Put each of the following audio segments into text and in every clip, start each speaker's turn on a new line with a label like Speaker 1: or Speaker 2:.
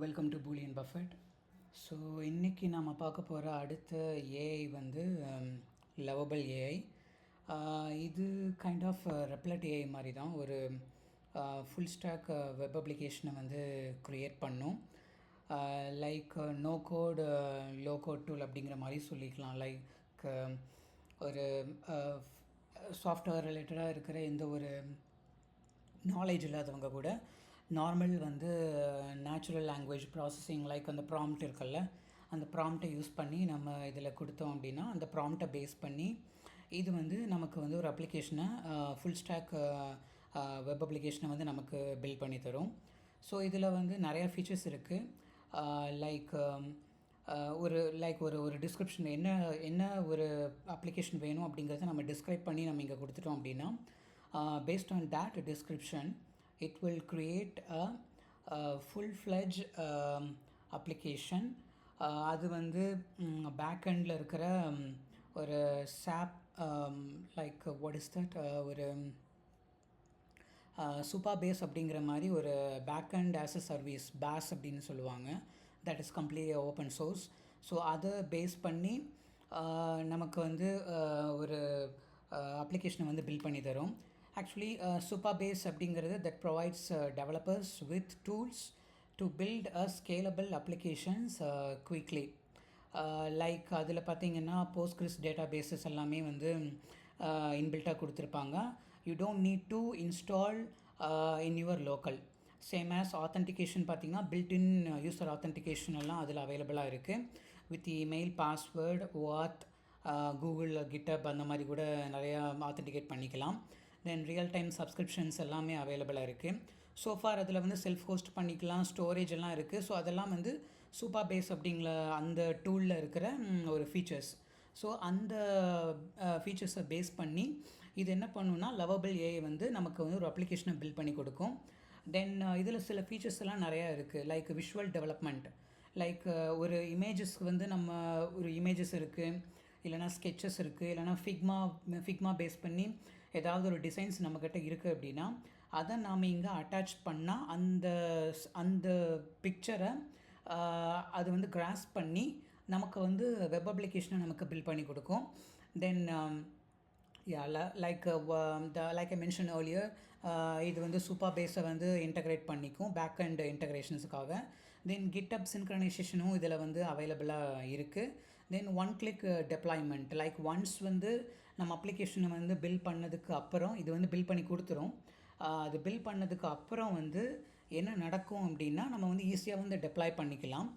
Speaker 1: Welcome to Boolean Buffett. So இன்றைக்கி நாம் பார்க்க போகிற அடுத்த ஏஐ வந்து லவபிள் ஏஐ. இது கைண்ட் ஆஃப் ரெப்லட் ஏஐ மாதிரி தான். ஒரு ஃபுல் ஸ்டாக் வெப் அப்ளிகேஷனை வந்து க்ரியேட் பண்ணும். Like no code low code tool அப்படிங்கிற மாதிரி சொல்லிக்கலாம். லைக் ஒரு சாஃப்ட்வேர் ரிலேட்டடாக இருக்கிற எந்த ஒரு நாலேஜ் இல்லாதவங்க கூட நார்மல் வந்து நேச்சுரல் லாங்குவேஜ் ப்ராசஸிங் லைக் அந்த ப்ராம்ப்ட் இருக்குல்ல, அந்த ப்ராம்ப்டை யூஸ் பண்ணி நம்ம இதில் கொடுத்தோம் அப்படின்னா அந்த ப்ராம்ப்டை பேஸ் பண்ணி இது வந்து நமக்கு வந்து ஒரு அப்ளிகேஷனை ஃபுல் ஸ்டாக் வெப் அப்ளிகேஷனை வந்து நமக்கு பில்ட் பண்ணி தரும். ஸோ இதில் வந்து நிறையா ஃபீச்சர்ஸ் இருக்குது. லைக் ஒரு டிஸ்கிரிப்ஷன் என்ன ஒரு அப்ளிகேஷன் வேணும் அப்படிங்கிறத நம்ம டிஸ்கிரைப் பண்ணி நம்ம இங்கே கொடுத்துட்டோம் அப்படின்னா based on that description it will create a full-fledged application. அது வந்து பேக்எண்டில் இருக்கிற ஒரு SAP like what is that ஒரு சூப்பர் பேஸ் அப்படிங்கிற மாதிரி ஒரு backend as a service base அப்படின்னு சொல்லுவாங்க. That is completely open source. So அதை பேஸ் பண்ணி நமக்கு வந்து ஒரு அப்ளிகேஷனை வந்து பில்ட் பண்ணி தரும். ஆக்சுவலி சூப்பர்பேஸ் அப்படிங்கிறது that provides developers with tools to build a scalable applications quickly. Like அதில் பார்த்திங்கன்னா போஸ்ட்கிரிஸ் டேட்டா பேஸஸ் எல்லாமே வந்து இன்பில்ட்டாக கொடுத்துருப்பாங்க. You don't need to install in your local. Same as authentication பார்த்திங்கன்னா பில்ட்-இன் யூசர் ஆத்தென்டிகேஷன் எல்லாம் அதில் அவைலபிளாக இருக்குது. With email, password, auth, Google, GitHub அந்த மாதிரி கூட நிறையா ஆத்தென்டிகேட் பண்ணிக்கலாம். தென் ரியல் டைம் சப்ஸ்கிரிப்ஷன்ஸ் எல்லாமே அவைலபிளாக இருக்குது. ஸோஃபார் அதில் வந்து செல்ஃப் ஹோஸ்ட் பண்ணிக்கலாம், ஸ்டோரேஜ் எல்லாம் இருக்குது. ஸோ அதெல்லாம் வந்து சூப்பர் பேஸ் அப்படிங்கிற அந்த டூலில் இருக்கிற ஒரு ஃபீச்சர்ஸ். ஸோ அந்த ஃபீச்சர்ஸை பேஸ் பண்ணி இது என்ன பண்ணுன்னா லவபிள் ஏஐ வந்து நமக்கு வந்து ஒரு அப்ளிகேஷனை பில்ட் பண்ணி கொடுக்கும். தென் இதில் சில ஃபீச்சர்ஸ் எல்லாம் நிறையா இருக்குது. Like visual development. லைக் ஒரு இமேஜஸ்க்கு வந்து நம்ம ஒரு இமேஜஸ் இருக்குது, இல்லைனா ஸ்கெச்சஸ் இருக்குது, இல்லைனா ஃபிக்மா பேஸ் பண்ணி ஏதாவது ஒரு டிசைன்ஸ் நம்மக்கிட்ட இருக்குது அப்படின்னா அதை நாம் இங்கே அட்டாச் பண்ணால் அந்த பிக்சரை அது வந்து கிராஸ் பண்ணி நமக்கு வந்து வெப் அப்ளிகேஷனை நமக்கு பில்ட் பண்ணி கொடுக்கும். Then like I mention earlier, இது வந்து சூப்பர் பேஸை வந்து இன்டகிரேட் பண்ணிக்கும் பேக் அண்ட் இன்டகிரேஷன்ஸுக்காக. தென் கிட்டப் சின்க்ரனைசேஷனும் இதில் வந்து அவைலபிளாக இருக்குது. Then one click deployment. Like once வந்து நம்ம அப்ளிகேஷனை வந்து பில்ட் பண்ணதுக்கு அப்புறம் இது வந்து பில்ட் பண்ணி கொடுத்துரும். அது பில்ட் பண்ணதுக்கு அப்புறம் வந்து என்ன நடக்கும் அப்படின்னா நம்ம வந்து ஈஸியாக வந்து டெப்ளாய் பண்ணிக்கலாம்.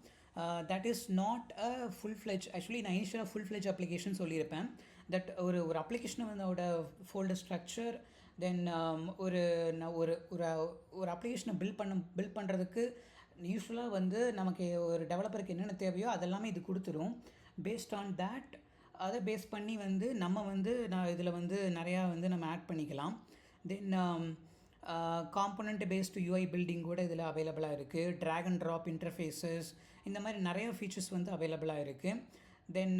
Speaker 1: That is not a full-fledge. Actually நான் இனிஷியலாக ஃபுல்-ஃப்ளெஜ் அப்ளிகேஷன் சொல்லியிருப்பேன். தட் ஒரு அப்ளிகேஷனை வந்து அதோட ஃபோல்டர் ஸ்ட்ரக்சர், தென் ஒரு அப்ளிகேஷனை பில்ட் பண்ணுறதுக்கு யூஸ்வலாக வந்து நமக்கு ஒரு டெவலப்பருக்கு என்னென்ன தேவையோ அதெல்லாமே இது கொடுத்துரும். பேஸ்ட் ஆன் தேட் அதை பேஸ் பண்ணி வந்து நம்ம வந்து இதில் வந்து நிறையா வந்து நம்ம ஆட் பண்ணிக்கலாம். தென் காம்பனண்ட் பேஸ்டு யூஐ பில்டிங் கூட இதில் அவைலபிளாக இருக்குது. ட்ராக் அண்ட் ட்ராப் இன்டர்ஃபேஸஸ், இந்த மாதிரி நிறைய ஃபீச்சர்ஸ் வந்து அவைலபிளாக இருக்குது. தென்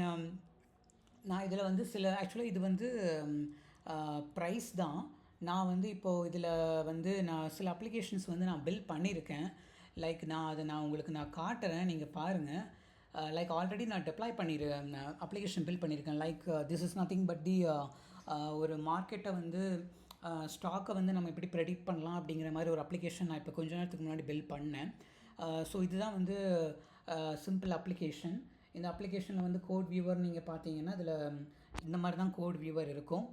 Speaker 1: நான் இதில் வந்து ஆக்சுவலாக இது வந்து ப்ரைஸ் தான். நான் வந்து இப்போது இதில் வந்து நான் சில அப்ளிகேஷன்ஸ் வந்து நான் பில்ட் பண்ணியிருக்கேன். லைக் நான் உங்களுக்கு காட்டுறேன், நீங்கள் பாருங்கள். லைக் ஆல்ரெடி நான் டெப்ளாய் அப்ளிகேஷன் பில்ட் பண்ணியிருக்கேன். Like this is nothing but ஒரு மார்க்கெட்டை வந்து ஸ்டாக்கை வந்து நம்ம எப்படி ப்ரெடிக்ட் பண்ணலாம் அப்படிங்கிற மாதிரி ஒரு அப்ளிகேஷன் நான் இப்போ கொஞ்ச நேரத்துக்கு முன்னாடி பில்ட் பண்ணேன். ஸோ இதுதான் வந்து சிம்பிள் அப்ளிகேஷன். இந்த அப்ளிகேஷனில் வந்து கோட் வியூவர் நீங்கள் பார்த்தீங்கன்னா இதில் இந்த மாதிரி தான் கோட் வியூவர் இருக்கும்.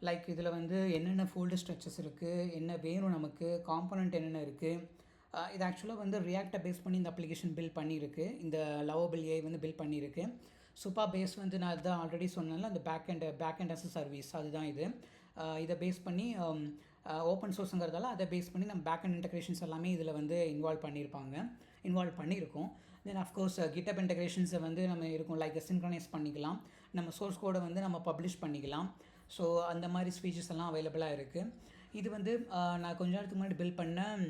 Speaker 1: லைக் இதில் வந்து என்னென்ன ஃபோல்டர் ஸ்ட்ரக்சர்ஸ் இருக்குது, என்ன வேணும் நமக்கு, காம்பனண்ட் என்னென்ன இருக்குது. இது ஆக்சுவலாக வந்து ரியாக்டை பேஸ் பண்ணி இந்த அப்ளிகேஷன் பில்ட் பண்ணியிருக்கு. இந்த லவபிள் ஏஐ வந்து பில்ட் பண்ணியிருக்கு. சூப்பர் பேஸ் வந்து நான் இதுதான் ஆல்ரெடி சொன்னேன்ல, அந்த பேக்எண்ட் ஆஸ் அ சர்வீஸ், அதுதான் இது. இதை பேஸ் பண்ணி ஓப்பன் சோர்ஸுங்கிறதால அதை பேஸ் பண்ணி நம்ம பேக்எண்ட் இன்டகிரேஷன்ஸ் எல்லாமே இதில் வந்து இன்வால்வ் பண்ணியிருக்கோம். தென் அஃப்கோர்ஸ் கிட்டப் இன்டகிரேஷன்ஸை வந்து நம்ம இருக்கும். லைக் சின்க்ரனைஸ் பண்ணிக்கலாம், நம்ம சோர்ஸ் கோடை வந்து நம்ம பப்ளிஷ் பண்ணிக்கலாம். ஸோ அந்த மாதிரி ஃபீச்சர்ஸ் எல்லாம் அவைலபிளாக இருக்குது. இது வந்து நான் கொஞ்ச நேரத்துக்கு முன்னாடி பில்ட் பண்ணேன்.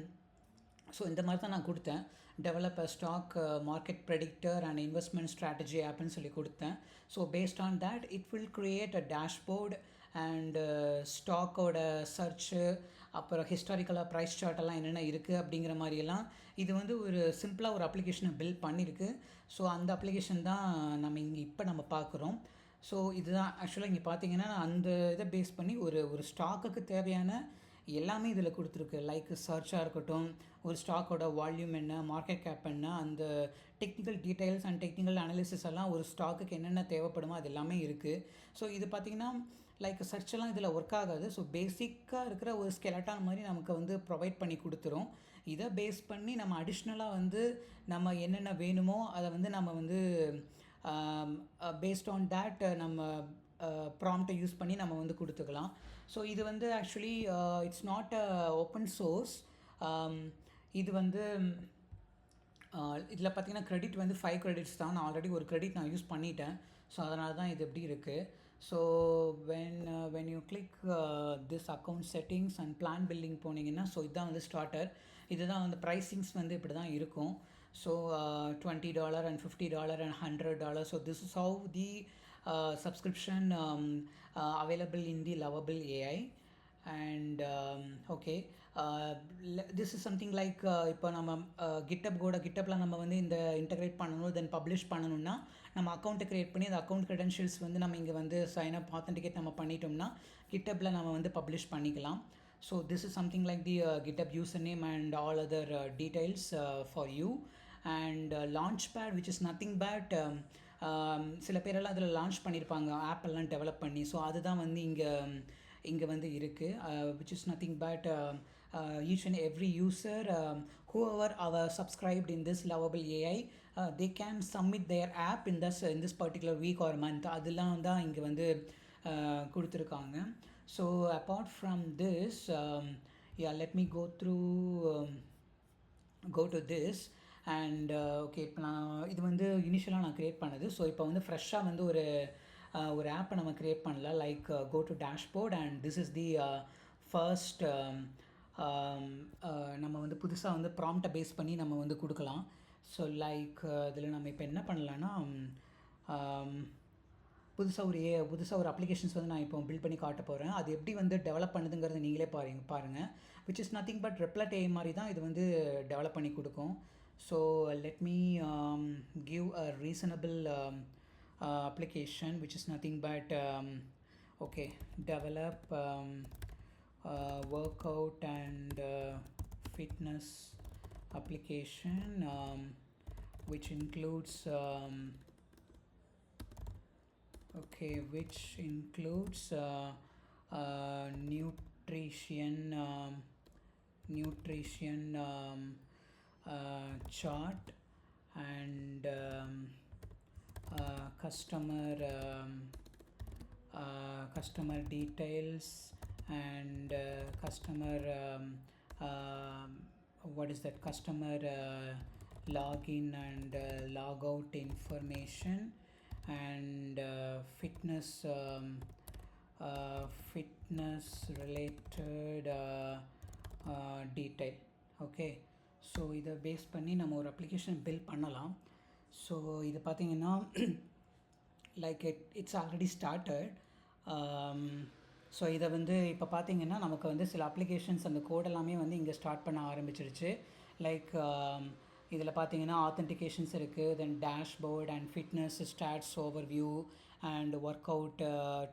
Speaker 1: ஸோ இந்த மாதிரி தான் நான் கொடுத்தேன். Developer stock market predictor and investment strategy ஆப்னு சொல்லி கொடுத்தேன். So based on that it will create a dashboard and ஸ்டாக்கோட சர்ச்சு, அப்புறம் ஹிஸ்டாரிக்கலாக ப்ரைஸ் சார்ட்டெல்லாம் என்னென்ன இருக்குது அப்படிங்கிற மாதிரியெல்லாம் இது வந்து ஒரு சிம்பிளாக ஒரு அப்ளிகேஷனை பில்ட் பண்ணியிருக்கு. ஸோ அந்த அப்ளிகேஷன் தான் நம்ம பார்க்குறோம். ஸோ இதுதான் ஆக்சுவலாக இங்கே பார்த்தீங்கன்னா அந்த இதை பேஸ் பண்ணி ஒரு ஒரு ஸ்டாக்குக்கு தேவையான எல்லாமே இதில் கொடுத்துருக்கு. லைக் சர்ச்சாக இருக்கட்டும், ஒரு ஸ்டாக்கோட வால்யூம் என்ன, மார்க்கெட் கேப் என்ன, அந்த technical details and technical analysis எல்லாம் ஒரு ஸ்டாக்குக்கு என்னென்ன தேவைப்படுமோ அது எல்லாமே இருக்குது. ஸோ இது பார்த்திங்கன்னா லைக் சர்ச்செல்லாம் இதில் ஒர்க் ஆகாது. ஸோ பேசிக்காக இருக்கிற ஒரு ஸ்கெலட்டான் மாதிரி நமக்கு வந்து ப்ரொவைட் பண்ணி கொடுத்துரும். இதை பேஸ் பண்ணி நம்ம அடிஷ்னலாக வந்து நம்ம என்னென்ன வேணுமோ அதை வந்து நம்ம வந்து பேஸ்ட் ஆன் தேட் நம்ம ப்ராம்ப்டை யூஸ் பண்ணி நம்ம வந்து கொடுத்துக்கலாம். ஸோ இது வந்து actually it's not open source. இது வந்து இதில் பார்த்தீங்கன்னா கிரெடிட் வந்து 5 கிரெடிட்ஸ் தான். நான் ஆல்ரெடி ஒரு கிரெடிட் நான் யூஸ் பண்ணிட்டேன். ஸோ அதனால தான் இது எப்படி இருக்குது. So when you click this account settings and plan building போனீங்கன்னா ஸோ இதுதான் வந்து ஸ்டார்டர். இதுதான் வந்து ப்ரைஸிங்ஸ் வந்து இப்படி தான் இருக்கும். So $20 and $50 and $100. So this is how the subscription available in the Lovable AI. And okay, this is something like இப்போ நம்ம கிட்டப்பில் நம்ம வந்து இந்த இன்டகிரேட் பண்ணணும், தென் பப்ளிஷ் பண்ணணும்னா நம்ம அக்கௌண்ட்டை க்ரியேட் பண்ணி அந்த அக்கௌண்ட் க்ரெடென்ஷியல்ஸ் வந்து நம்ம இங்கே வந்து சைன் அப் ஆத்தென்டிகேட் நம்ம பண்ணிட்டோம்னா கிட்டப்பில் நம்ம வந்து பப்ளிஷ் பண்ணிக்கலாம். So this is something like the GitHub username and all other details for you. And Launchpad, which is nothing but சில பேரெல்லாம் அதில் லான்ச் பண்ணியிருப்பாங்க ஆப்பெல்லாம் டெவலப் பண்ணி. ஸோ அதுதான் வந்து இங்கே வந்து இருக்குது, which is nothing but each and every user whoever are subscribed in this Lovable AI, they can submit their app in this particular week or month. அதெல்லாம் தான் இங்கே வந்து கொடுத்துருக்காங்க. So apart from this, let me go to this. And okay, இப்போ நான் இது வந்து இனிஷியலாக நான் க்ரியேட் பண்ணது. ஸோ இப்போ வந்து ஃப்ரெஷ்ஷாக வந்து ஒரு ஆப்பை நம்ம க்ரியேட் பண்ணலாம். Like go to dashboard and this is the first. நம்ம வந்து புதுசாக வந்து ப்ராம்ப்டை பேஸ் பண்ணி நம்ம வந்து கொடுக்கலாம். ஸோ லைக் இதில் நம்ம இப்போ என்ன பண்ணலான்னா புதுசாக ஒரு அப்ளிகேஷன்ஸ் வந்து நான் இப்போ பில்ட் பண்ணி காட்ட போகிறேன். அது எப்படி வந்து டெவலப் பண்ணுதுங்கிறத நீங்களே பாருங்கள். Which is nothing but Replit AI மாதிரி தான் இது வந்து டெவலப் பண்ணி கொடுக்கும். So let me give a reasonable application, which is nothing but okay, develop workout and fitness application, which includes nutrition chart and customer details and customer login and logout information and fitness related detail. Okay, so இதை base பண்ணி நம்ம ஒரு application build பண்ணலாம். So இது பார்த்திங்கன்னா like it's already started. So இதை வந்து இப்போ பார்த்திங்கன்னா நமக்கு வந்து சில அப்ளிகேஷன்ஸ் அந்த கோட் எல்லாமே வந்து இங்கே ஸ்டார்ட் பண்ண ஆரம்பிச்சிருச்சு. லைக் இதில் பார்த்திங்கன்னா ஆத்தென்டிகேஷன்ஸ் இருக்குது, then dashboard and fitness stats overview and work out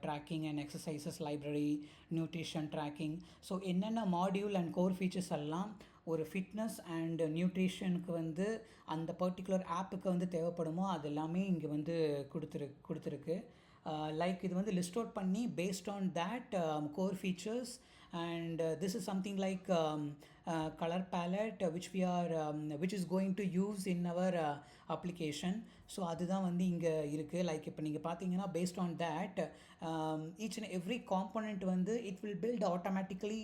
Speaker 1: tracking and exercises library, nutrition tracking. So என்னென்ன மாடியூல் அண்ட் கோர் ஃபீச்சர்ஸ் எல்லாம் ஒரு ஃபிட்னஸ் அண்ட் நியூட்ரிஷனுக்கு வந்து அந்த பர்டிகுலர் ஆப்புக்கு வந்து தேவைப்படுமோ அது எல்லாமே இங்கே வந்து கொடுத்துருக்கு. லைக் இது வந்து லிஸ்ட் அவுட் பண்ணி paste on that core features and this is something like color palette which is going to use in our application. So அதுதான் வந்து இங்கே இருக்குது. லைக் இப்போ நீங்கள் பார்த்தீங்கன்னா based on that each and every component வந்து it will build automatically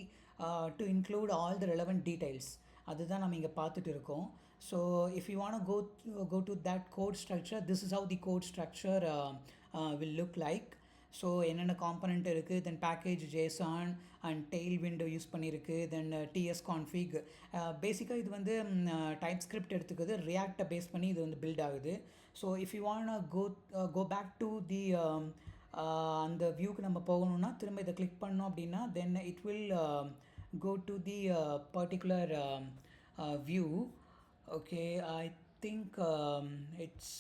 Speaker 1: to include all the relevant details. அதுதான் நம்ம இங்கே பார்த்துட்டு இருக்கோம். So if you want to go to that code structure, this is how the code structure will look like. So என்னென்ன component இருக்குது, then package JSON and tailwind use பண்ணியிருக்கு, then TS config. பேசிக்காக இது வந்து type script எடுத்துக்குது, ரியாக்டை base பண்ணி இது வந்து பில்ட் ஆகுது. So if you want go back to the அந்த வியூக்கு நம்ம போகணுன்னா திரும்ப இதை கிளிக் பண்ணோம் அப்படின்னா then it will go to the particular view. Okay, I think it's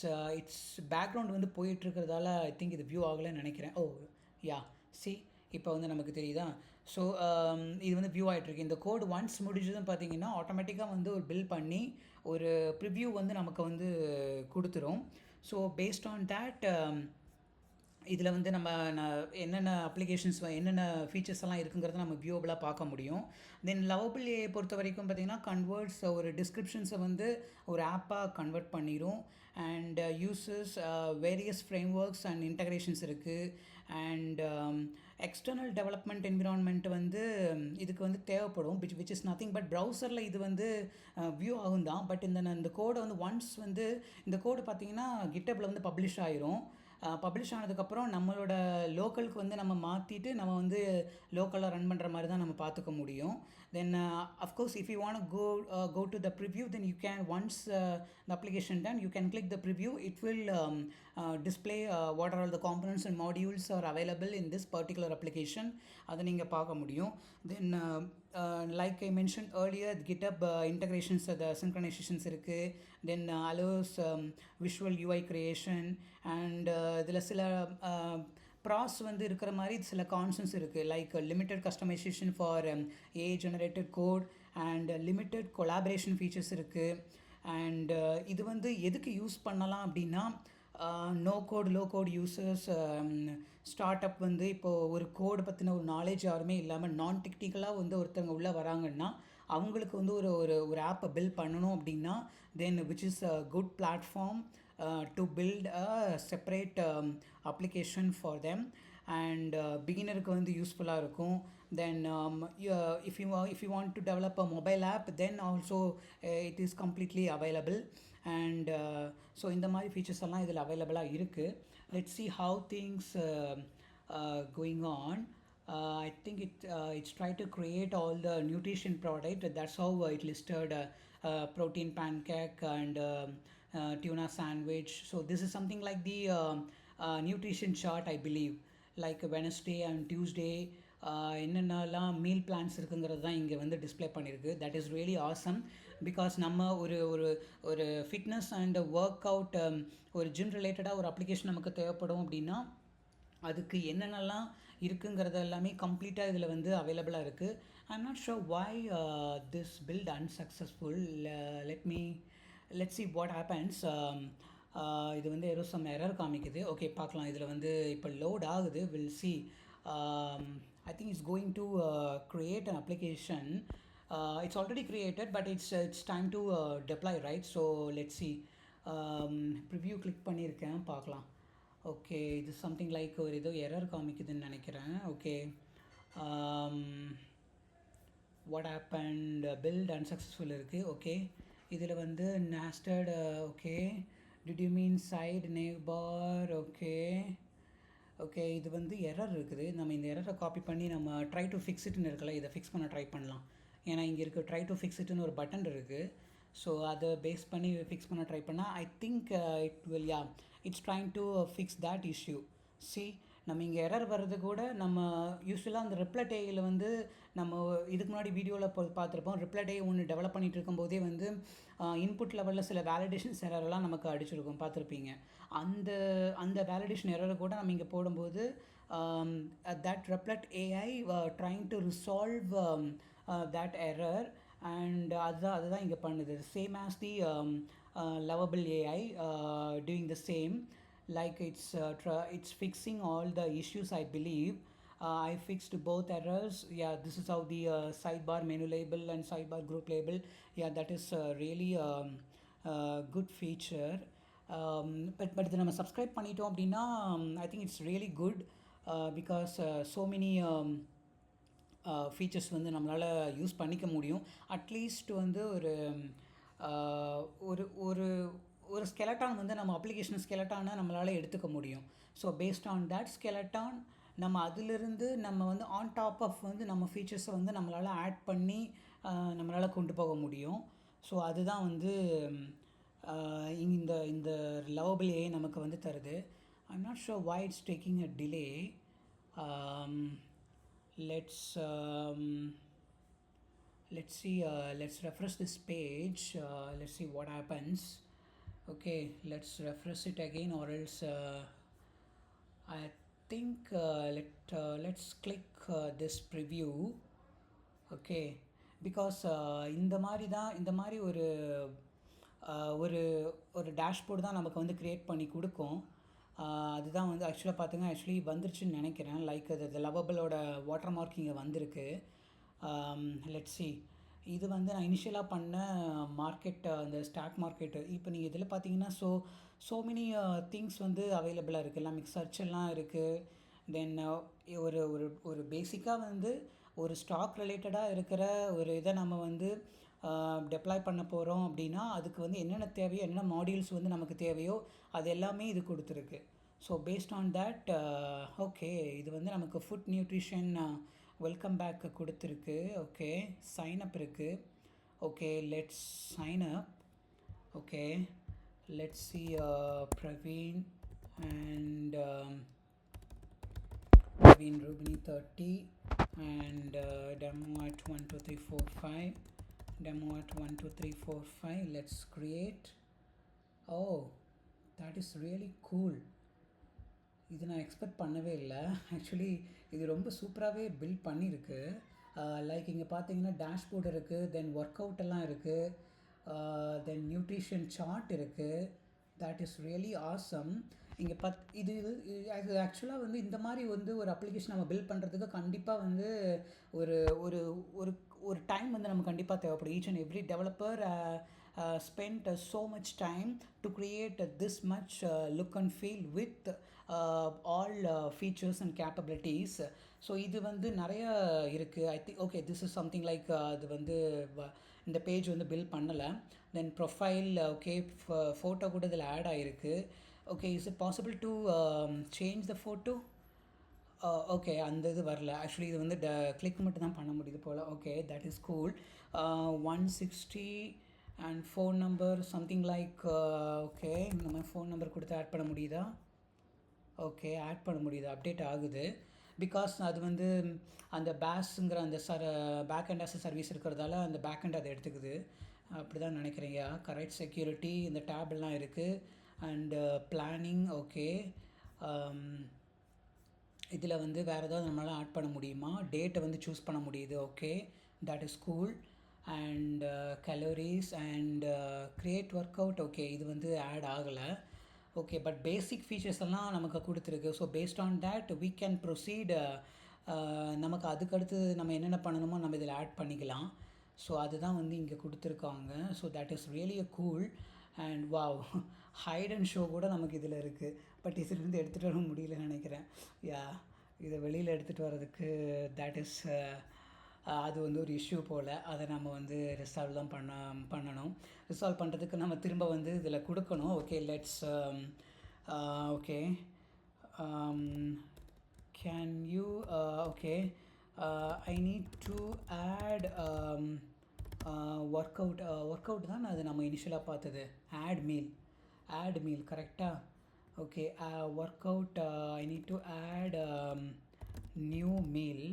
Speaker 1: background வந்து போயிட்டு இருக்கிறதால ஐ திங்க் இது வியூ ஆகலைன்னு நினைக்கிறேன். ஓ யா, சி இப்போ வந்து நமக்கு தெரியுதா? ஸோ இது வந்து வியூ ஆகிட்டுருக்கு. இந்த கோடு ஒன்ஸ் முடிஞ்சதும் பார்த்தீங்கன்னா ஆட்டோமேட்டிக்காக வந்து ஒரு பில் பண்ணி ஒரு ப்ரிவ்யூ வந்து நமக்கு வந்து கொடுத்துரும். ஸோ பேஸ்ட் ஆன் தேட் இதில் வந்து நம்ம என்னென்ன அப்ளிகேஷன்ஸ் என்னென்ன ஃபீச்சர்ஸ் எல்லாம் இருக்குங்கிறத நம்ம வியூவபிளாக பார்க்க முடியும். தென் லவபிள் ஏஐ பொறுத்த வரைக்கும் பார்த்திங்கன்னா கன்வெர்ட்ஸ் ஒரு டிஸ்கிரிப்ஷன்ஸை வந்து ஒரு ஆப்பாக கன்வெர்ட் பண்ணிடும். And uses various frame works and integrations இருக்குது. அண்ட் எக்ஸ்டர்னல் டெவலப்மெண்ட் என்விரான்மெண்ட் வந்து இதுக்கு வந்து தேவைப்படும், விச் இஸ் நத்திங் பட் ப்ரௌசரில் இது வந்து வியூ ஆகும் தான். பட் இந்த கோடை வந்து ஒன்ஸ் வந்து இந்த கோடு பார்த்திங்கன்னா கிட்டப்பில் வந்து பப்ளிஷ் ஆயிரும். பப்ளிஷ் ஆனதுக்கப்புறம் நம்மளோட லோக்கலுக்கு வந்து நம்ம மாற்றிட்டு நம்ம வந்து லோக்கலாக ரன் பண்ணுற மாதிரி தான் நம்ம பார்த்துக்க முடியும். தென் of course if you want go to the preview, then you can once the application done, you can click the preview. It will display what are all the components and modules are available in this particular application. அதை நீங்கள் பார்க்க முடியும். Then like I mentioned earlier, GitHub integrations, the synchronizations இருக்குது. Then allows visual UI creation and இதில் சில ப்ராஸ் வந்து இருக்கிற மாதிரி சில கான்செப்ட்ஸ் இருக்குது. Like limited customisation for AI generated code and limited collaboration features இருக்குது. அண்ட் இது வந்து எதுக்கு யூஸ் பண்ணலாம் அப்படின்னா no code low code users, start up வந்து இப்போது ஒரு கோடு பற்றின ஒரு நாலேஜ் யாருமே இல்லாமல் நான் டெக்னிக்கலாக வந்து ஒருத்தவங்க உள்ளே வராங்கன்னா அவங்களுக்கு வந்து ஒரு ஆப்பை பில்ட் பண்ணணும் அப்படின்னா then which is a good platform to build a separate application for them. And beginnerக்கு வந்து யூஸ்ஃபுல்லாக இருக்கும். Then if you want to develop a mobile app, then also it is completely available. And so இந்த மாதிரி features எல்லாம் இதில் அவைலபிளாக இருக்குது. Let's see how things going on. I think it's try to create all the nutrition product. That's how it listed protein pancake and tuna sandwich. So this is something like the nutrition chart, I believe, like Wednesday and Tuesday என்னென்னலாம் meal plans இருக்குங்கிறது தான் இங்கே வந்து display பண்ணியிருக்கு. That is really awesome. Because நம்ம ஒரு fitness and work out ஒரு gym ரிலேட்டடாக ஒரு அப்ளிகேஷன் நமக்கு தேவைப்படும் அப்படின்னா அதுக்கு என்னென்னலாம் இருக்குங்கிறது எல்லாமே கம்ப்ளீட்டாக இதில் வந்து அவைலபிளாக இருக்குது. I am not sure why this build unsuccessful. let's see what happens. இது வந்து ஏதோ சம் எரர் காமிக்குது. ஓகே, பார்க்கலாம். இதில் வந்து இப்போ லோட் ஆகுது. Will see. I think it's going to create an application. It's already created, but it's time to deploy, right? So let's see. Preview click பண்ணியிருக்கேன், பார்க்கலாம். ஓகே, இது சம்திங் லைக் ஒரு ஏதோ எரர் காமிக்குதுன்னு நினைக்கிறேன். Okay, what happened, build unsuccessful இருக்குது. Okay, இதில் வந்து nested. Okay, did you mean side navbar? Okay, இது வந்து எரர் இருக்குது. நம்ம இந்த எரரை காப்பி பண்ணி நம்ம ட்ரை டு ஃபிக்ஸ் இட்னு இருக்கல, இதை ஃபிக்ஸ் பண்ண ட்ரை பண்ணலாம். ஏன்னா இங்கே இருக்க ட்ரை டு ஃபிக்ஸ் இட்னு ஒரு பட்டன் இருக்குது. ஸோ அதை பேஸ் பண்ணி ஃபிக்ஸ் பண்ண ட்ரை பண்ணால் I think it will, yeah, it's trying to fix that issue. C, நம்ம இங்கே எரர் வர்றது கூட நம்ம யூஸ்வலாக அந்த ரிப்ளட் ஏயில் வந்து நம்ம இதுக்கு முன்னாடி வீடியோவில் பார்த்துருப்போம். ரிப்ளட் ஏ ஒன்று டெவலப் பண்ணிகிட்டு இருக்கும்போதே வந்து இன்புட் லெவலில் சில வேலிடேஷன்ஸ் எரரெல்லாம் நமக்கு அடிச்சிருக்கும், பார்த்துருப்பீங்க. அந்த வேலிடேஷன் எரரை கூட நம்ம இங்கே போடும்போது that Replit AI trying to resolve that error, and அதுதான் இங்கே பண்ணுது. Same as the lovable AI doing the same, like it's fixing all the issues, I believe. I fixed both errors. Yeah, this is how the sidebar menu label and sidebar group label. Yeah, that is really good feature. But இதை நம்ம subscribe பண்ணிட்டோம் அப்படின்னா I think it's really good because so many features வந்து நம்மளால் use பண்ணிக்க முடியும். At least வந்து ஒரு ஸ்கெலட்டான் வந்து நம்ம அப்ளிகேஷன் ஸ்கெலட்டானை நம்மளால் எடுத்துக்க முடியும். ஸோ பேஸ்ட் ஆன் தேட் ஸ்கெலட்டான் நம்ம அதிலிருந்து நம்ம வந்து ஆன் டாப் ஆஃப் வந்து நம்ம ஃபீச்சர்ஸை வந்து நம்மளால் ஆட் பண்ணி நம்மளால் கொண்டு போக முடியும். ஸோ அதுதான் வந்து இந்த லவபிள் ஏஐ நமக்கு வந்து தருது. I'm not sure why it's taking a delay. Let's let's see, let's refresh this page, let's see what happens. Okay, let's refresh it again, or else I think let's click this preview. Okay, because இந்த மாதிரி ஒரு ஒரு dashboard தான் நமக்கு வந்து create பண்ணி கொடுக்கும். அதுதான் வந்து ஆக்சுவலி வந்துருச்சுன்னு நினைக்கிறேன். லைக் அது லவபிளோட வாட்டர் மார்க் இங்கே வந்திருக்கு. Let's see. இது வந்து நான் இனிஷியலாக பண்ண மார்க்கெட், அந்த ஸ்டாக் மார்க்கெட்டு. இப்போ நீங்கள் இதில் பார்த்தீங்கன்னா ஸோ மெனி திங்ஸ் வந்து அவைலபிளாக இருக்குது. எல்லாம் சர்ச் எல்லாம் இருக்குது. தென் ஒரு ஒரு ஒரு பேசிக்காக வந்து ஒரு ஸ்டாக் ரிலேட்டடாக இருக்கிற ஒரு இதை நம்ம வந்து டெப்ளாய் பண்ண போகிறோம் அப்படின்னா அதுக்கு வந்து என்னென்ன தேவையோ, என்னென்ன மாடியூல்ஸ் வந்து நமக்கு தேவையோ அது எல்லாமே இது கொடுத்துருக்கு. So based on that, okay, இது வந்து நமக்கு ஃபுட் நியூட்ரிஷன் வெல்கம் பேக் கொடுத்துருக்கு. ஓகே, சைன் அப் இருக்குது. Okay, let's sign up. Okay, let's see Praveen and Praveen Rubini 30 and demo at 1 2 3 4 5, demo at 1 2 3 4 5. Let's create. Oh, that is really cool. இது நான் expect பண்ணவே இல்லை. Actually இது ரொம்ப சூப்பராகவே build பண்ணியிருக்கு. லைக் இங்கே பார்த்தீங்கன்னா டேஷ்போர்டு இருக்குது, தென் ஒர்க் அவுட் எல்லாம் இருக்குது, தென் நியூட்ரிஷன் சார்ட் இருக்குது. That is really awesome. இங்கே இது ஆக்சுவலாக வந்து இந்த மாதிரி வந்து ஒரு அப்ளிகேஷன் நம்ம பில்ட் பண்ணுறதுக்கு கண்டிப்பாக வந்து ஒரு ஒரு ஒரு ஒரு டைம் வந்து நமக்கு கண்டிப்பாக தேவைப்படும். Each and every developer spent so much time to create this much look and feel with all features and capabilities. So இது வந்து நிறைய இருக்குது. I think okay, this is something like அது வந்து இந்த பேஜ் வந்து பில்ட் பண்ணலை. தென் ப்ரொஃபைல், ஓகே, ஃபோட்டோ கூட இதில் ஆட் ஆகிருக்கு. Okay, is it possible to change the photo? Okay, அந்த இது வரல. ஆக்சுவலி இது வந்து கிளிக் மட்டும் தான் பண்ண முடியுது போல். Okay, that is cool. 160 and phone number something like. Okay, இந்த மாதிரி ஃபோன் நம்பர் கொடுத்து ஆட் பண்ண முடியுதா? ஓகே, ஆட் பண்ண முடியுது, அப்டேட் ஆகுது. பிகாஸ் அது வந்து அந்த பேஸுங்கிற அந்த பேக் அண்ட் ஆஸ் சர்வீஸ் இருக்கிறதால அந்த பேக் அண்ட் அதை எடுத்துக்குது. அப்படி தான் நினைக்கிறீங்க. கரெக்ட், செக்யூரிட்டி, இந்த டேப்லாம் இருக்குது. And planning. ஓகே, இதில் வந்து வேறு ஏதாவது நம்மளால் ஆட் பண்ண முடியுமா? டேட்டை வந்து சூஸ் பண்ண முடியுது. Okay, that is cool. And calories and create work out. Okay, இது வந்து ஆட் ஆகலை. ஓகே, பட் பேசிக் ஃபீச்சர்ஸ் எல்லாம் நமக்கு கொடுத்துருக்கு. So based on that we can proceed. நமக்கு அதுக்கடுத்து நம்ம என்னென்ன பண்ணணுமோ நம்ம இதில் ஆட் பண்ணிக்கலாம். ஸோ அதுதான் வந்து இங்கே கொடுத்துருக்காங்க. So that is really a cool. And wow, hide and show கூட நமக்கு இதில் இருக்குது. பட் இதிலேருந்து எடுத்துகிட்டு வர முடியலன்னு நினைக்கிறேன். யா, இதை வெளியில் எடுத்துகிட்டு வர்றதுக்கு தட் இஸ் அது வந்து ஒரு இஷ்யூ போல். அதை நம்ம வந்து ரிசால்வ் தான் பண்ணணும். ரிசால்வ் பண்ணுறதுக்கு நம்ம திரும்ப வந்து இதில் கொடுக்கணும். Okay, let's okay, can you okay, I need to add work out தான் அது நம்ம இனிஷியலாக பார்த்தது. ஆட் மீல் கரெக்டாக? Okay, work out, I need to add new meal.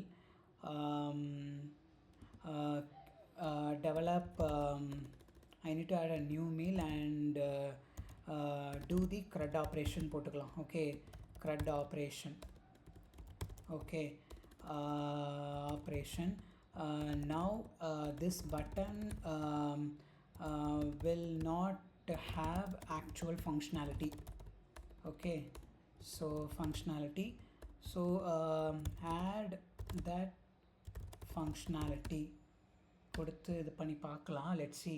Speaker 1: Develop, I need to add a new meal and do the CRUD operation போட்டுக்கலாம். Okay, CRUD operation. Okay, operation. Now this button will not have actual functionality. Okay, so functionality. So add that functionality கொடுத்து இது பண்ணி பார்க்கலாம். Let's see.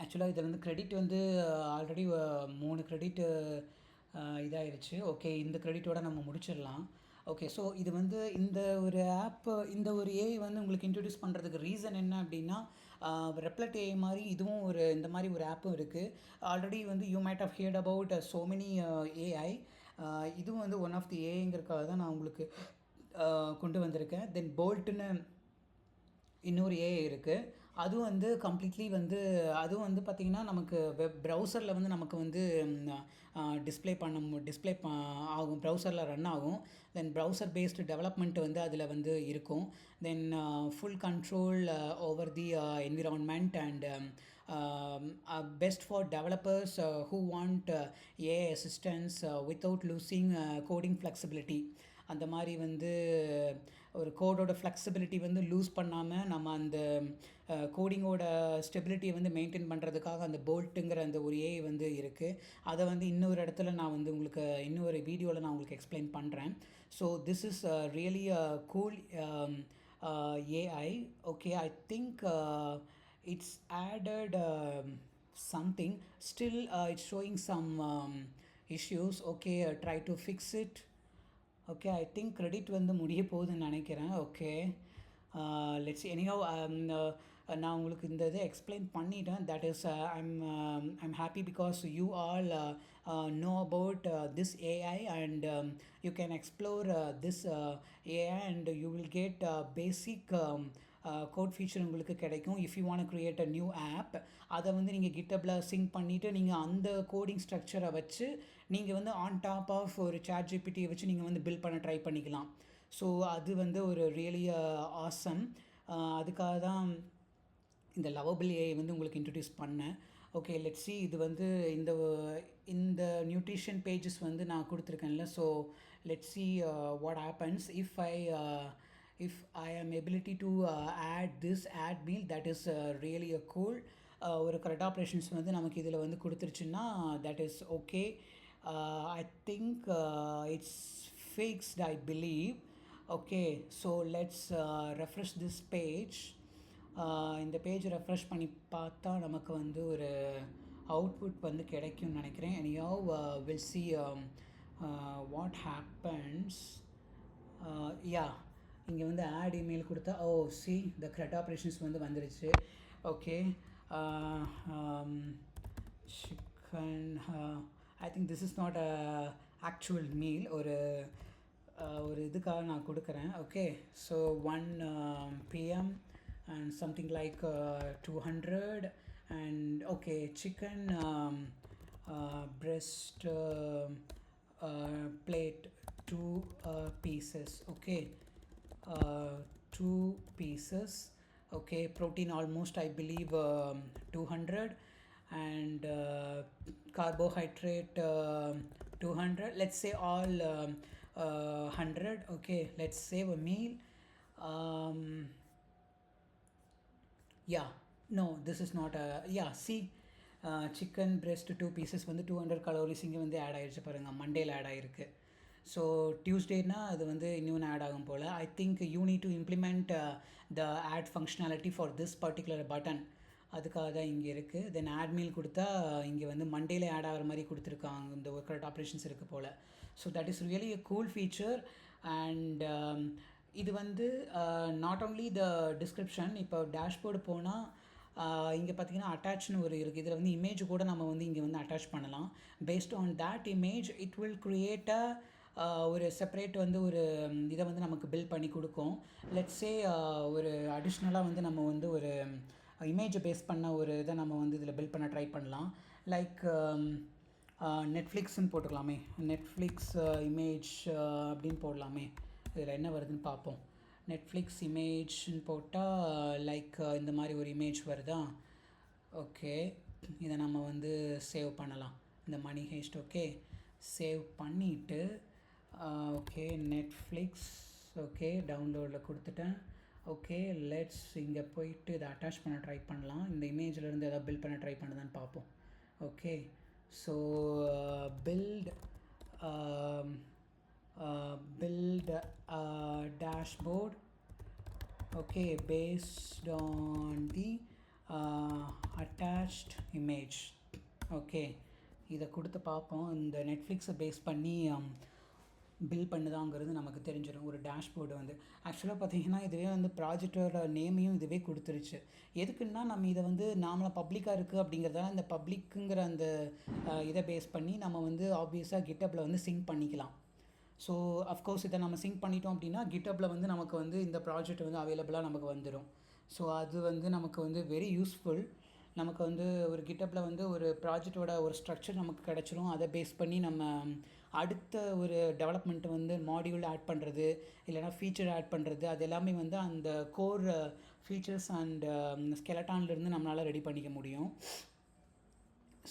Speaker 1: ஆக்சுவலாக இதில் வந்து credit வந்து already 3 credit இதாகிடுச்சு. Okay, இந்த கிரெடிட்டோடு நம்ம முடிச்சிடலாம். ஓகே, ஸோ இது வந்து இந்த ஒரு ஆப்பு, இந்த ஒரு ஏஐ வந்து உங்களுக்கு இன்ட்ரடியூஸ் பண்ணுறதுக்கு ரீசன் என்ன அப்படின்னா, ரெப்லட் ஏஐ மாதிரி இதுவும் ஒரு இந்த மாதிரி ஒரு ஆப்பும் இருக்குது. ஆல்ரெடி வந்து you might have heard about so many AI. இதுவும் வந்து ஒன் ஆஃப் தி ஏஐங்கிறதுக்காக தான் நான் உங்களுக்கு கொண்டு வந்திருக்கேன். தென் போல்ட்டுன்னு இன்னொரு ஏஐ இருக்குது. அதுவும் வந்து கம்ப்ளீட்லி வந்து அதுவும் வந்து பார்த்திங்கன்னா நமக்கு வெப் ப்ரௌசரில் வந்து நமக்கு வந்து டிஸ்ப்ளே ஆகும், ப்ரௌசரில் ரன் ஆகும். தென் ப்ரௌசர் பேஸ்டு டெவலப்மெண்ட் வந்து அதில் வந்து இருக்கும். Then full control over the environment and best for developers who want AI assistance without losing coding flexibility. அந்த மாதிரி வந்து ஒரு கோடோட ஃப்ளெக்சிபிலிட்டி வந்து லூஸ் பண்ணாமல் நம்ம அந்த கோடிங்கோட ஸ்டெபிலிட்டியை வந்து மெயின்டைன் பண்ணுறதுக்காக அந்த போல்ட்டுங்கிற அந்த ஒரு ஏஐ வந்து இருக்குது. அதை வந்து இன்னொரு இடத்துல நான் வந்து உங்களுக்கு இன்னொரு வீடியோவில் நான் உங்களுக்கு எக்ஸ்பிளைன் பண்ணுறேன். So this is really cool AI. Okay, I think it's added something. Still it's showing some issues. Okay, try to fix it. Okay, I think credit வந்து முடிய போகுதுன்னு நினைக்கிறேன். ஓகே, லெட்ஸ் எனிஹவ் நான் உங்களுக்கு இந்த இதை எக்ஸ்பிளைன் பண்ணிட்டேன். That is I'm happy because you all know about this AI and you can explore this AI and you will get basic code feature உங்களுக்கு கிடைக்கும். If you want create a new app, அதை வந்து நீங்கள் கிட்டப்பில் sink பண்ணிவிட்டு நீங்கள் அந்த coding ஸ்ட்ரக்சரை வச்சு நீங்கள் வந்து ஆன் டாப் ஆஃப் ஒரு ChatGPT வச்சு நீங்கள் வந்து பில்ட் பண்ண ட்ரை பண்ணிக்கலாம். ஸோ அது வந்து ஒரு ரியலி ஆசம். அதுக்காக தான் இந்த லவபிள் ஏஐ வந்து உங்களுக்கு இன்ட்ரடியூஸ் பண்ணேன். Okay, let's see. இது வந்து இந்த நியூட்ரிஷன் பேஜஸ் வந்து நான் கொடுத்துருக்கேன்ல. So let's see what happens if I am ability to add this add meal. That is really a cool ஒரு கரெக்ட் ஆப்ரேஷன்ஸ் வந்து நமக்கு இதில் வந்து கொடுத்துருச்சுன்னா that is okay. I think it's fixed, I believe. Okay, so let's refresh this page. இந்த page refresh பண்ணி பார்த்தா நமக்கு வந்து ஒரு அவுட்புட் வந்து கிடைக்கும்னு நினைக்கிறேன். anyhow we'll see what happens. yeah, இங்கே வந்து ஆட் இமெயில் கொடுத்தா சி த கரெக்ட் ஆப்ரேஷன்ஸ் வந்து வந்துருச்சு. Okay, chicken, I think this is not a actual meal. ஒரு இதுக்காக நான் கொடுக்குறேன். Okay, so 1 PM and something like 200 and okay, chicken breast plate 2 pieces. Okay, 2 pieces. Okay, protein almost I believe 200 and carbohydrate 200. Let's say all 100. Okay, let's save a meal. Yeah, no, this is not a see chicken breast 2 pieces வந்து 200 calories இங்கே வந்து add ஆகிடுச்சு பாருங்கள். மண்டேல add ஆகிருக்கு. So டியூஸ்டேனா அது வந்து இன்னொன்று ஆட் ஆகும் போல். I think you need to implement the add functionality for this particular button. அதுக்காக தான் இங்கே இருக்குது. தென் ஆட் மீல் கொடுத்தா இங்கே வந்து மண்டேல ஆட் ஆகிற மாதிரி கொடுத்துருக்காங்க. இந்த ஒர்க் ஆப்ரேஷன்ஸ் இருக்குது போல். So that is really a cool feature. And இது வந்து நாட் ஓன்லி த டிஸ்கிரிப்ஷன். இப்போ டேஷ்போர்டு போனால் இங்கே பார்த்தீங்கன்னா அட்டாச்னு ஒரு இருக்குது. இதில் வந்து இமேஜ் கூட நம்ம வந்து இங்கே வந்து அட்டாச் பண்ணலாம். Paste on that image it will create ஒரு செப்பரேட் வந்து ஒரு இதை வந்து நமக்கு பில்ட் பண்ணி கொடுக்கும். லெட்ஸே ஒரு அடிஷ்னலாக வந்து நம்ம வந்து ஒரு இமேஜை பேஸ் பண்ண ஒரு இதை நம்ம வந்து இதில் பில்ட் பண்ண ட்ரை பண்ணலாம். லைக் நெட்ஃப்ளிக்ஸ்ன்னு போட்டுக்கலாமே. நெட்ஃப்ளிக்ஸ் இமேஜ் அப்படின்னு போடலாமே. இதில் என்ன வருதுன்னு பார்ப்போம். நெட்ஃப்ளிக்ஸ் இமேஜ்னு போட்டால் லைக் இந்த மாதிரி ஒரு இமேஜ் வருதா. ஓகே, இதை நம்ம வந்து சேவ் பண்ணலாம். இந்த மணி ஹேஸ்ட். ஓகே, சேவ் பண்ணிவிட்டு ஓகே நெட்ஃப்ளிக்ஸ் ஓகே டவுன்லோடில் கொடுத்துட்டேன். ஓகே, லெட்ஸ் இங்கே போயிட்டு இதை அட்டாச் பண்ண ட்ரை பண்ணலாம். இந்த இமேஜிலேருந்து எதாவது பில்ட் பண்ண ட்ரை பண்ணுதான்னு பார்ப்போம். Okay, so build dashboard. Okay, based on the attached image. Okay, இதை கொடுத்து பார்ப்போம். இந்த நெட்ஃப்ளிக்ஸை பேஸ் பண்ணி பில் பண்ணுதாங்கிறது நமக்கு தெரிஞ்சிடும். ஒரு டேஷ்போர்டு வந்து ஆக்சுவலாக பார்த்தீங்கன்னா இதுவே வந்து ப்ராஜெக்டோட நேமையும் இதுவே கொடுத்துருச்சு. எதுக்குன்னா நம்ம இதை வந்து நாமளாக பப்ளிக்காக இருக்குது அப்படிங்கிறதால இந்த பப்ளிக்குங்கிற அந்த இதை பேஸ் பண்ணி நம்ம வந்து ஆப்வியஸாக கிட்டப்பில் வந்து சிங்க் பண்ணிக்கலாம். ஸோ அஃப்கோர்ஸ் இதை நம்ம சிங்க் பண்ணிட்டோம் அப்படின்னா கிட்டப்பில் வந்து நமக்கு வந்து இந்த ப்ராஜெக்ட் வந்து அவைலபிளாக நமக்கு வந்துடும். ஸோ அது வந்து நமக்கு வந்து வெரி யூஸ்ஃபுல். நமக்கு வந்து ஒரு கிட்டப்பில் வந்து ஒரு ப்ராஜெக்டோட ஒரு ஸ்ட்ரக்சர் நமக்கு கிடச்சிரும். அதை பேஸ் பண்ணி நம்ம அடுத்த ஒரு டெவலப்மெண்ட் வந்து மாடியூல் ஆட் பண்ணுறது, இல்லைனா ஃபீச்சர் ஆட் பண்ணுறது, அது எல்லாமே வந்து அந்த கோர் ஃபீச்சர்ஸ் அண்ட் ஸ்கெலட்டான்லேருந்து நம்மளால் ரெடி பண்ணிக்க முடியும்.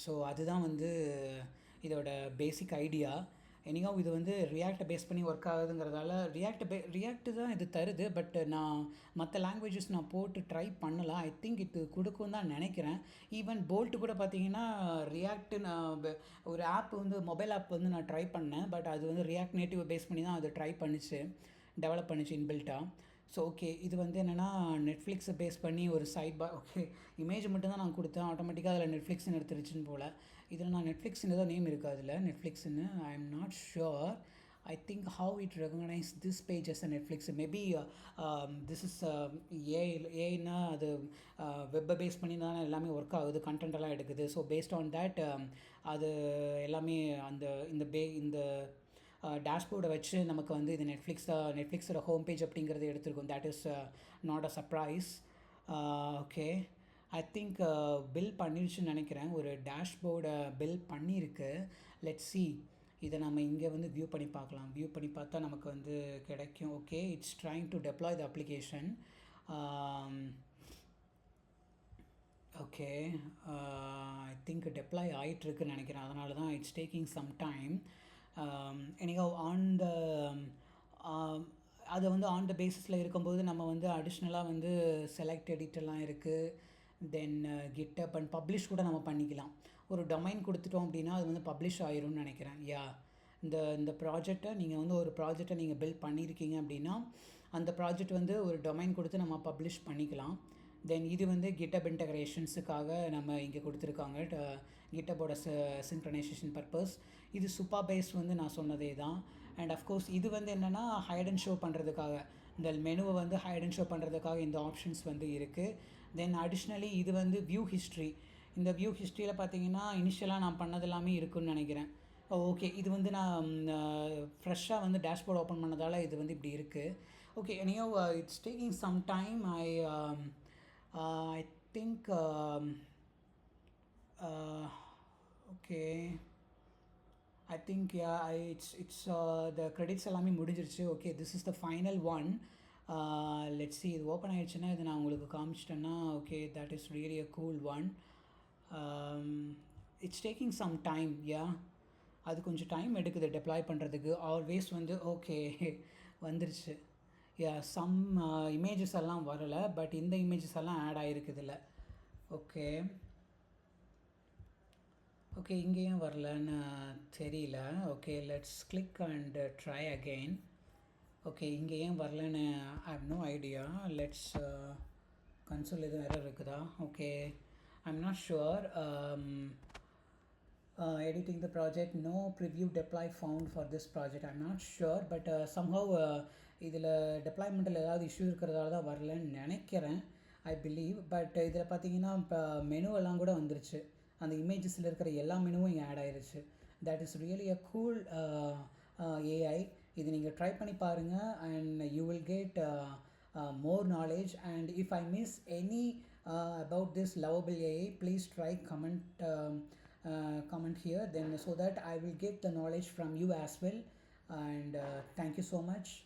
Speaker 1: ஸோ அதுதான் வந்து இதோட பேசிக் ஐடியா. எனிஹவ் இது வந்து ரியாக்டை பேஸ் பண்ணி ஒர்க் ஆகுதுங்கிறதால ரியாக்ட் தான் இது தருது. பட் நான் மற்ற லாங்குவேஜஸ் நான் போட்டு ட்ரை பண்ணலாம். ஐ திங்க் இது கொடுக்கும் தான் நினைக்கிறேன். ஈவன் போல்ட்டு கூட பார்த்தீங்கன்னா ரியாக்ட் நான் ஒரு ஆப் வந்து மொபைல் ஆப் வந்து நான் ட்ரை பண்ணேன். பட் அது வந்து ரியாக்ட் நேட்டிவ் பேஸ் பண்ணி தான் அது ட்ரை பண்ணிச்சு, டெவலப் பண்ணிச்சு இன்பில்ட்டாக. ஸோ ஓகே, இது வந்து என்னென்னா நெட்ஃப்ளிக்ஸை பேஸ் பண்ணி ஒரு ஓகே, இமேஜ் மட்டும் தான் நான் கொடுத்தேன். ஆட்டோமேட்டிக்காக அதில் நெட்ஃப்ளிக்ஸ்னு எடுத்துருச்சுன்னு போல். இதில் நான் நெட்ஃப்ளிக்ஸ்னு ஏதோ நேம் இருக்குது அதில், நெட்ஃப்ளிக்ஸ்னு. I am not sure. I think how it recognise this page as a Netflix. Maybe this is ஏன்னா அது வெப்பை பேஸ் பண்ணி தான் எல்லாமே ஒர்க் ஆகுது, கண்டென்ட் எல்லாம் எடுக்குது. ஸோ பேஸ்ட் ஆன் தேட் அது எல்லாமே அந்த இந்த டேஷ்போர்டை வச்சு நமக்கு வந்து இது நெட்ஃப்ளிக்ஸோட ஹோம் பேஜ் அப்படிங்கிறது எடுத்துருக்கும். That is not a surprise. Okay, I think build பண்ணிருச்சுன்னு நினைக்கிறேன். ஒரு டேஷ்போர்டை பில் பண்ணியிருக்கு. லெட்ஸ் சி, இதை நம்ம இங்கே வந்து வியூ பண்ணி பார்க்கலாம். வியூ பண்ணி பார்த்தா நமக்கு வந்து கிடைக்கும். Okay, it's trying to deploy the application. Okay, I think deploy ஆகிட்டுருக்குன்னு நினைக்கிறேன். அதனால தான் it's taking some time. Anyhow அது வந்து ஆன் த பேசிஸில் இருக்கும்போது நம்ம வந்து அடிஷ்னலாக வந்து செலக்ட் எடிட்டெல்லாம் இருக்குது. தென் கிட்டப் அண்ட் பப்ளிஷ் கூட நம்ம பண்ணிக்கலாம். ஒரு டொமைன் கொடுத்துட்டோம் அப்படின்னா அது வந்து பப்ளிஷ் ஆயிரும்னு நினைக்கிறேன். இந்த ப்ராஜெக்டை நீங்கள் வந்து ஒரு ப்ராஜெக்டை நீங்கள் பில்ட் பண்ணியிருக்கீங்க அப்படின்னா அந்த ப்ராஜெக்ட் வந்து ஒரு டொமைன் கொடுத்து நம்ம பப்ளிஷ் பண்ணிக்கலாம். தென் இது வந்து கிட்டப் இன்டகிரேஷன்ஸுக்காக நம்ம இங்கே கொடுத்துருக்காங்க, கிட்டப்போட சிங்க்ரனைசேஷன் பர்பஸ். இது சூப்பர் பேஸ் வந்து நான் சொன்னதே தான். அண்ட் அஃப்கோர்ஸ் இது வந்து என்னென்னா ஹைட் அண்ட் ஷோ பண்ணுறதுக்காக, இந்த மெனுவை வந்து ஹைட் அண்ட் ஷோ பண்ணுறதுக்காக இந்த ஆப்ஷன்ஸ் வந்து இருக்குது. தென் அடிஷ்னலி இது வந்து வியூ ஹிஸ்ட்ரி. இந்த வியூ ஹிஸ்ட்ரியில் பார்த்தீங்கன்னா இனிஷியலாக நான் பண்ணது எல்லாமே இருக்குதுன்னு நினைக்கிறேன். ஓகே, இது வந்து நான் ஃப்ரெஷ்ஷாக வந்து டேஷ்போர்ட் ஓப்பன் பண்ணதால் இது வந்து இப்படி இருக்குது. Okay, anyhow it's taking some time. I think okay, I think it's the credits எல்லாமே முடிஞ்சிருச்சு. Okay, this is the final one. Let's see, இது ஓப்பன் ஆகிடுச்சுன்னா இது நான் உங்களுக்கு காமிச்சிட்டேன்னா okay, that is really a cool one. It's taking some time. அது கொஞ்சம் time எடுக்குது டெப்ளாய் பண்ணுறதுக்கு. ஆல்வேஸ் வந்து ஓகே வந்துருச்சு. சம் இமேஜஸ் எல்லாம் வரலை, பட் இந்த இமேஜஸ் எல்லாம் ஆட் ஆகிருக்குதுல்ல. ஓகே, இங்கே ஏன் வரலன்னு தெரியல. Okay, let's click and try again. Okay, இங்கே ஏன் வரலன்னு I have no idea. Let's console எதுவும் எரர் இருக்குதா? Okay, I am not sure. Editing the project, no preview deploy found for this project. I'm not sure, but somehow இதில் டெப்ளாய்மெண்ட்டில் ஏதாவது issue இருக்கிறதால தான் வரலன்னு நினைக்கிறேன், ஐ பிலீவ். பட் இதில் பார்த்தீங்கன்னா இப்போ மெனுவெல்லாம் கூட வந்துருச்சு. அந்த இமேஜஸில் இருக்கிற எல்லா மெனுவும் இங்கே ஆட் ஆயிருச்சு. That is really a cool AI. இது நீங்கள் ட்ரை பண்ணி பாருங்கள் and you will get more knowledge. And if I miss any about this lovable AI, please try comment here, then so that I will get the knowledge from you as well. And thank you so much.